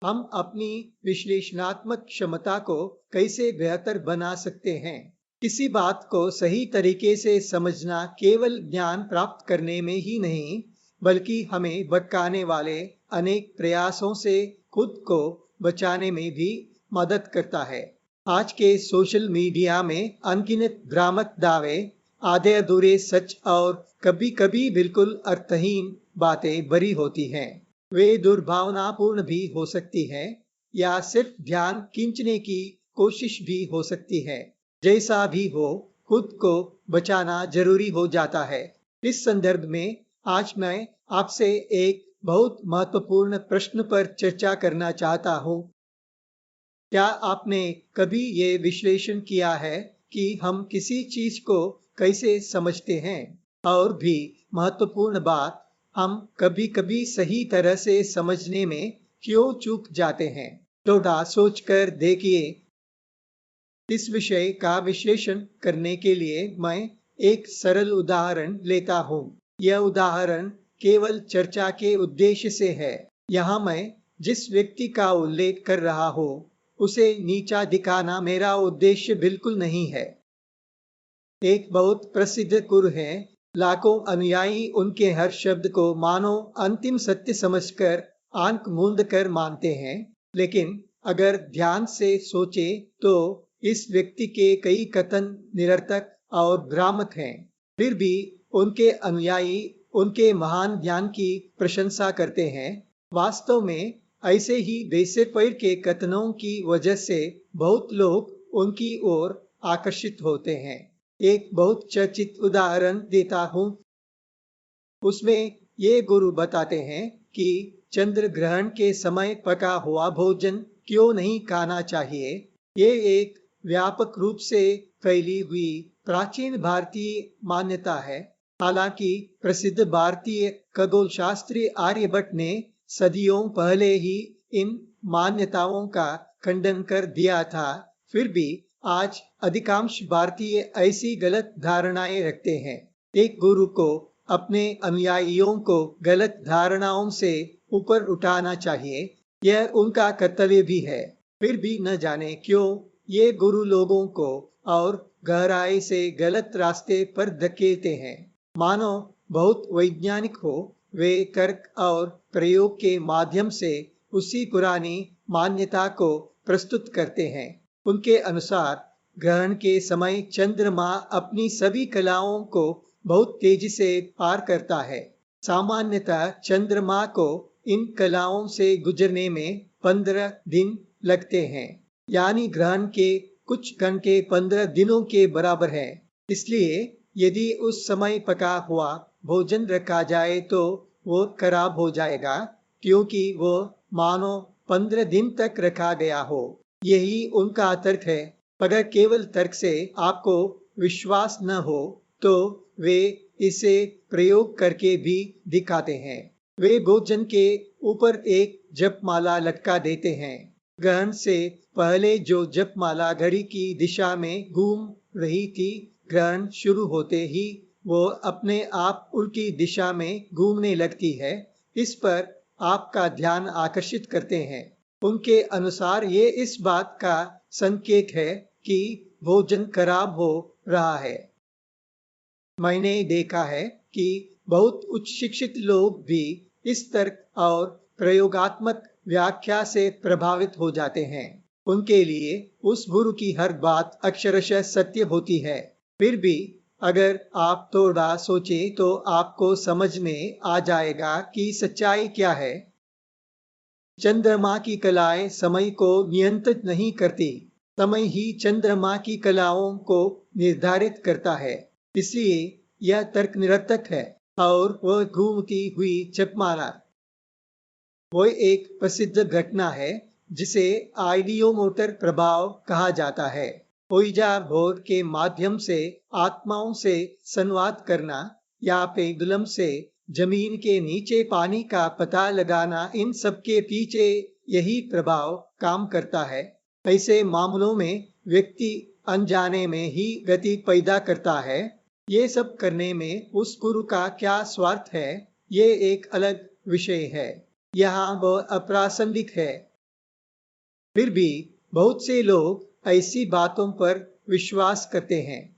हम अपनी विश्लेषणात्मक क्षमता को कैसे बेहतर बना सकते हैं? किसी बात को सही तरीके से समझना केवल ज्ञान प्राप्त करने में ही नहीं, बल्कि हमें भटकाने वाले अनेक प्रयासों से खुद को बचाने में भी मदद करता है। आज के सोशल मीडिया में अनगिनत भ्रामक दावे, आधे अधूरे सच और कभी-कभी बिल्कुल अर्थहीन बातें भरी होती हैं। वे दुर्भावनापूर्ण भी हो सकती है या सिर्फ ध्यान खींचने की कोशिश भी हो सकती है। जैसा भी हो, खुद को बचाना जरूरी हो जाता है। इस संदर्भ में आज मैं आपसे एक बहुत महत्वपूर्ण प्रश्न पर चर्चा करना चाहता हूँ। क्या आपने कभी ये विश्लेषण किया है कि हम किसी चीज को कैसे समझते हैं? और भी महत्वपूर्ण बात, हम कभी-कभी सही तरह से समझने में क्यों चूक जाते हैं? थोड़ा सोचकर देखिए। इस विषय का विश्लेषण करने के लिए मैं एक सरल उदाहरण लेता हूँ। यह उदाहरण केवल चर्चा के उद्देश्य से है। यहाँ मैं जिस व्यक्ति का उल्लेख कर रहा हूँ, उसे नीचा दिखाना मेरा उद्देश्य बिल्कुल नहीं है। एक बहुत प्रसिद्ध गुरु है। लाखों अनुयायी उनके हर शब्द को मानो अंतिम सत्य समझकर आंख मूंद कर मानते हैं। लेकिन अगर ध्यान से सोचे तो इस व्यक्ति के कई कथन निरर्थक और भ्रामक हैं। फिर भी उनके अनुयायी उनके महान ज्ञान की प्रशंसा करते हैं। वास्तव में ऐसे ही बेसिर के कथनों की वजह से बहुत लोग उनकी ओर आकर्षित होते हैं। एक बहुत चर्चित उदाहरण देता हूँ। उसमें ये गुरु बताते हैं कि चंद्र ग्रहण के समय पका हुआ भोजन क्यों नहीं खाना चाहिए। ये एक व्यापक रूप से फैली हुई प्राचीन भारतीय मान्यता है। हालांकि प्रसिद्ध भारतीय खगोल शास्त्री आर्यभट्ट ने सदियों पहले ही इन मान्यताओं का खंडन कर दिया था। फिर भी आज अधिकांश भारतीय ऐसी गलत धारणाएं रखते हैं। एक गुरु को अपने अनुयायियों को गलत धारणाओं से ऊपर उठाना चाहिए। यह उनका कर्तव्य भी है। फिर भी न जाने क्यों ये गुरु लोगों को और गहराई से गलत रास्ते पर धकेलते हैं। मानो बहुत वैज्ञानिक हो, वे तर्क और प्रयोग के माध्यम से उसी पुरानी मान्यता को प्रस्तुत करते हैं। उनके अनुसार ग्रहण के समय चंद्रमा अपनी सभी कलाओं को बहुत तेजी से पार करता है। सामान्यतः चंद्रमा को इन कलाओं से गुजरने में 15 दिन लगते हैं, यानी ग्रहण के कुछ घंटे 15 दिनों के बराबर है। इसलिए यदि उस समय पका हुआ भोजन रखा जाए तो वो खराब हो जाएगा, क्योंकि वो मानो 15 दिन तक रखा गया हो। यही उनका तर्क है। अगर केवल तर्क से आपको विश्वास न हो तो वे इसे प्रयोग करके भी दिखाते हैं। वे भोजन के ऊपर एक जपमाला लटका देते हैं। ग्रहण से पहले जो जपमाला घड़ी की दिशा में घूम रही थी, ग्रहण शुरू होते ही वो अपने आप उल्टी दिशा में घूमने लगती है। इस पर आपका ध्यान आकर्षित करते हैं। उनके अनुसार ये इस बात का संकेत है कि भोजन खराब हो रहा है। मैंने देखा है कि बहुत उच्च शिक्षित लोग भी इस तर्क और प्रयोगात्मक व्याख्या से प्रभावित हो जाते हैं। उनके लिए उस गुरु की हर बात अक्षरशः सत्य होती है। फिर भी अगर आप थोड़ा सोचे तो आपको समझ में आ जाएगा कि सच्चाई क्या है। चंद्रमा की कलाएं समय को नियंत्रित नहीं करती, समय ही चंद्रमा की कलाओं को निर्धारित करता है। इसलिए यह तर्क निरर्थक है। और वह घूमती हुई जपमाला वो एक प्रसिद्ध घटना है जिसे आइडियोमोटर प्रभाव कहा जाता है। ओइजा बोर्ड के माध्यम से आत्माओं से संवाद करना या पेंडुलम से जमीन के नीचे पानी का पता लगाना, इन सब के पीछे यही प्रभाव काम करता है। ऐसे मामलों में व्यक्ति अनजाने में ही गति पैदा करता है। ये सब करने में उस गुरु का क्या स्वार्थ है, ये एक अलग विषय है। यहाँ वह अप्रासंगिक है। फिर भी बहुत से लोग ऐसी बातों पर विश्वास करते हैं।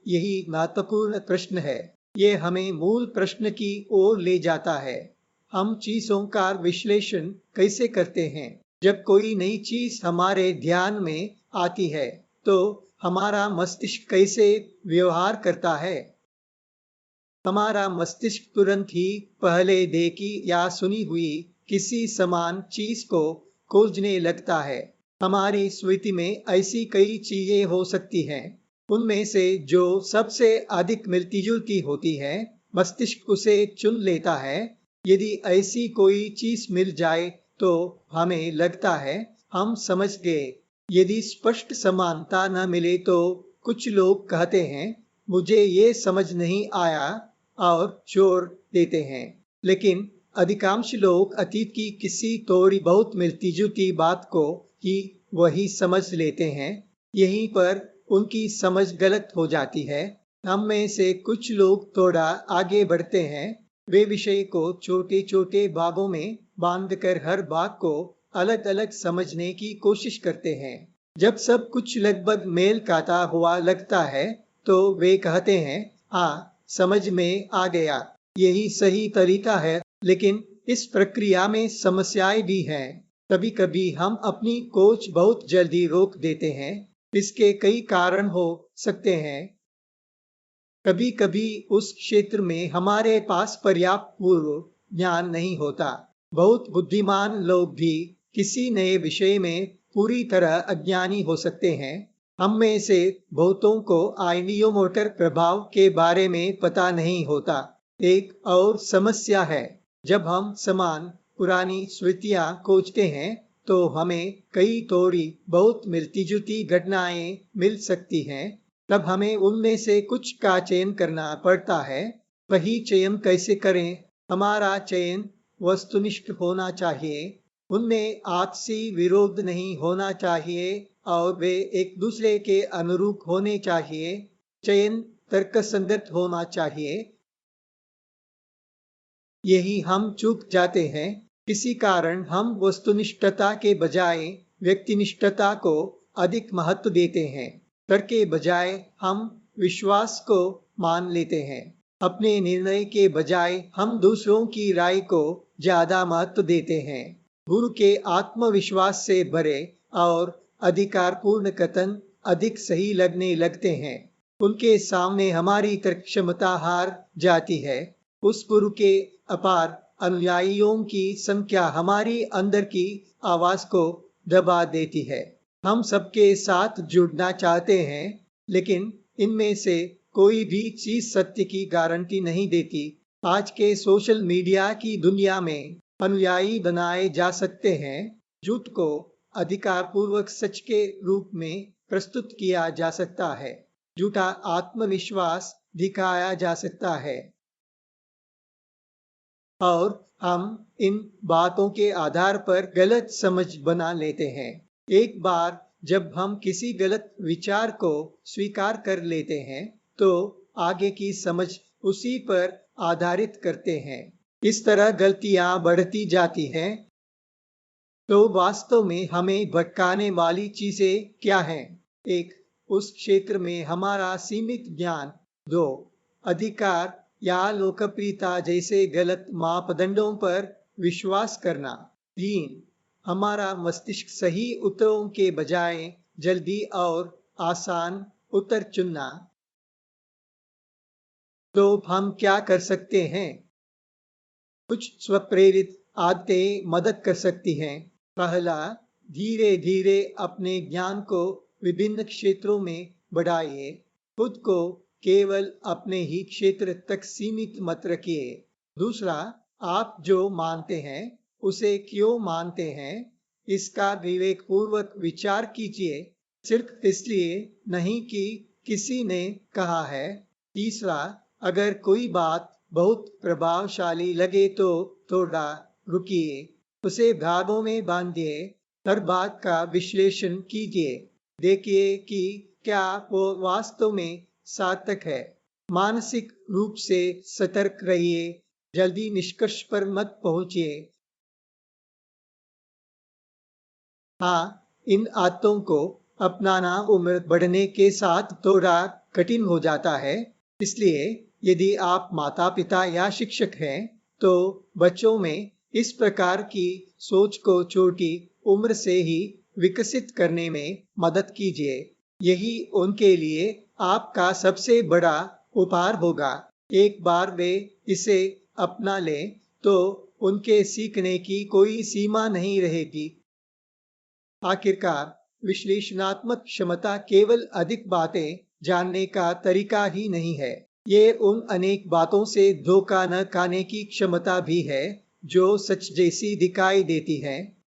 यही महत्वपूर्ण प्रश्न है। ये हमें मूल प्रश्न की ओर ले जाता है। हम चीजों का विश्लेषण कैसे करते हैं? जब कोई नई चीज हमारे ध्यान में आती है, तो हमारा मस्तिष्क कैसे व्यवहार करता है? हमारा मस्तिष्क तुरंत ही पहले देखी या सुनी हुई किसी समान चीज को खोजने लगता है। हमारी स्मृति में ऐसी कई चीजें हो सकती हैं। उनमें से जो सबसे अधिक मिलती जुलती होती है, मस्तिष्क उसे चुन लेता है। यदि ऐसी कोई चीज मिल जाए तो हमें लगता है हम समझ गए। यदि स्पष्ट समानता न मिले तो कुछ लोग कहते हैं, मुझे ये समझ नहीं आया, और जोर देते हैं। लेकिन अधिकांश लोग अतीत की किसी थोड़ी बहुत मिलती जुलती बात को ही वही समझ लेते हैं। यहीं पर उनकी समझ गलत हो जाती है। हम में से कुछ लोग थोड़ा आगे बढ़ते हैं। वे विषय को छोटे छोटे भागों में बांधकर हर भाग को अलग अलग समझने की कोशिश करते हैं। जब सब कुछ लगभग मेल खाता हुआ लगता है, तो वे कहते हैं, हाँ, समझ में आ गया, यही सही तरीका है। लेकिन इस प्रक्रिया में समस्याएं भी हैं। कभी कभी हम अपनी खोज बहुत जल्दी रोक देते हैं। इसके कई कारण हो सकते हैं। कभी कभी उस क्षेत्र में हमारे पास पर्याप्त पूर्व ज्ञान नहीं होता। बहुत बुद्धिमान लोग भी किसी नए विषय में पूरी तरह अज्ञानी हो सकते हैं। हम में से बहुतों को आइनियोमोटर प्रभाव के बारे में पता नहीं होता। एक और समस्या है, जब हम समान पुरानी स्मृतियां खोजते हैं, तो हमें कई थोड़ी बहुत मिलती जुलती घटनाएं मिल सकती हैं। तब हमें उनमें से कुछ का चयन करना पड़ता है। वही चयन कैसे करें? हमारा चयन वस्तुनिष्ठ होना चाहिए। उनमें आपसी विरोध नहीं होना चाहिए और वे एक दूसरे के अनुरूप होने चाहिए। चयन तर्कसंगत होना चाहिए। यही हम चूक जाते हैं। किसी कारण हम वस्तुनिष्ठता के बजाय व्यक्तिनिष्ठता को अधिक महत्व देते हैं। तर्क के बजाय हम विश्वास को मान लेते हैं। अपने निर्णय के बजाय हम दूसरों की राय को ज्यादा महत्व देते हैं। गुरु के आत्मविश्वास से भरे और अधिकारपूर्ण कथन अधिक सही लगने लगते हैं। उनके सामने हमारी तर्क क्षमता हार जाती है। उस गुरु के अपार अनुयायियों की संख्या हमारी अंदर की आवाज को दबा देती है। हम सबके साथ जुड़ना चाहते हैं, लेकिन इनमें से कोई भी चीज सत्य की गारंटी नहीं देती। आज के सोशल मीडिया की दुनिया में अनुयायी बनाए जा सकते हैं। झूठ को अधिकारपूर्वक सच के रूप में प्रस्तुत किया जा सकता है। झूठा आत्मविश्वास दिखाया जा सकता है। और हम इन बातों के आधार पर गलत समझ बना लेते हैं। एक बार जब हम किसी गलत विचार को स्वीकार कर लेते हैं, तो आगे की समझ उसी पर आधारित करते हैं। इस तरह गलतियां बढ़ती जाती हैं। तो वास्तव में हमें भटकाने वाली चीजें क्या हैं? एक, उस क्षेत्र में हमारा सीमित ज्ञान। दो, अधिकार या लोकप्रियता जैसे गलत मापदंडों पर विश्वास करना। तीन, हमारा मस्तिष्क सही उत्तरों के बजाय जल्दी और आसान उत्तर चुनना। तो हम क्या कर सकते हैं? कुछ स्वप्रेरित आदतें मदद कर सकती हैं। पहला, धीरे धीरे अपने ज्ञान को विभिन्न क्षेत्रों में बढ़ाइए। खुद को केवल अपने ही क्षेत्र तक सीमित मत रखिए। दूसरा, आप जो मानते हैं उसे क्यों मानते हैं, इसका विवेकपूर्वक विचार कीजिए, सिर्फ इसलिए नहीं कि किसी ने कहा है। तीसरा, अगर कोई बात बहुत प्रभावशाली लगे तो थोड़ा रुकिए, उसे भागों में बांधिए, हर बात का विश्लेषण कीजिए, देखिए कि क्या वो वास्तव में सार्थक है। मानसिक रूप से सतर्क रहिए, जल्दी निष्कर्ष पर मत पहुंचिए। हाँ, इन आदतों को अपनाना उम्र बढ़ने के साथ थोड़ा कठिन हो जाता है। इसलिए यदि आप माता-पिता या शिक्षक हैं, तो बच्चों में इस प्रकार की सोच को छोटी उम्र से ही विकसित करने में मदद कीजिए। यही उनके लिए आपका सबसे बड़ा उपहार होगा। एक बार वे इसे अपना लें, तो उनके सीखने की कोई सीमा नहीं रहेगी। आखिरकार, विश्लेषणात्मक क्षमता केवल अधिक बातें जानने का तरीका ही नहीं है। ये उन अनेक बातों से धोखा न खाने की क्षमता भी है, जो सच जैसी दिखाई देती हैं।